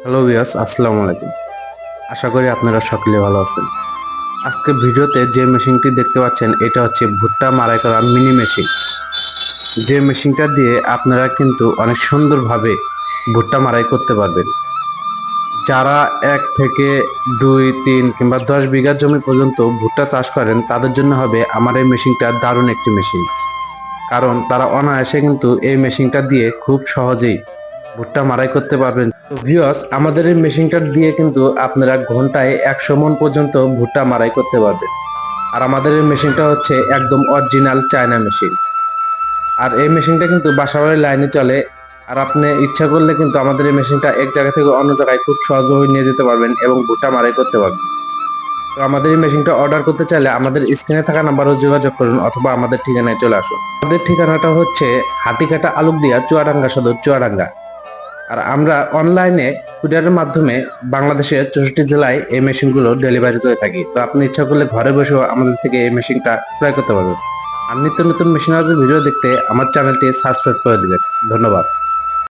Hello viewers, আসসালামু আলাইকুম। আশা করি আপনারা সকলে ভালো আছেন। আজকে ভিডিওতে যে মেশিনটি দেখতে পাচ্ছেন এটা হচ্ছে ভুট্টা মাড়াই করা মিনি মেশিন। যে মেশিনটা দিয়ে আপনারা কিন্তু অনেক সুন্দরভাবে ভুট্টা মাড়াই করতে পারবেন। যারা 1 থেকে 2, 3 কিংবা 10 বিঘা জমি পর্যন্ত ভুট্টা চাষ করেন তাদের জন্য হবে আমার এই মেশিনটা দারুণ একটি মেশিন। কারণ তারা অনায়াসে কিন্তু এই মেশিনটা দিয়ে খুব সহজেই ভুট্টা মাড়াই করতে পারবেন। তো ভিউয়ার্স, আমাদের এই মেশিনটা দিয়ে কিন্তু আপনারা ঘন্টায় 100 মণ পর্যন্ত ভুট্টা মাড়াই করতে পারবেন। আর আমাদের এই মেশিনটা হচ্ছে একদম অরিজিনাল চায়না মেশিন। আর এই মেশিনটা কিন্তু বাসাবাড়ির লাইনে চলে। আর আপনি ইচ্ছা করলে কিন্তু আমাদের এই মেশিনটা এক জায়গা থেকে অন্য জায়গায় খুব সহজভাবে নিয়ে যেতে পারবেন এবং ভুট্টা মাড়াই করতে পারবেন। তো আমাদের এই মেশিনটা অর্ডার করতে চাইলে আমাদের স্ক্রিনে থাকা নাম্বারে যোগাযোগ করুন অথবা আমাদের ঠিকানায় চলে আসুন। আমাদের ঠিকানাটা হচ্ছে হাতিকাটা আলুকদিয়া, চুয়াডাঙ্গা সদর, চুয়াডাঙ্গা। আর আমরা অনলাইনে কুরিয়ারের মাধ্যমে বাংলাদেশের 64 জেলায় এই মেশিনগুলো ডেলিভারি করে থাকি। তো আপনি ইচ্ছা করলে ঘরে বসেও আমাদের থেকে এই মেশিনটা ক্রয় করতে পারবেন। আর নিত্য নতুন মেশিনারিজ ভিডিও দেখতে আমার চ্যানেলটি সাবস্ক্রাইব করে দিবেন। ধন্যবাদ।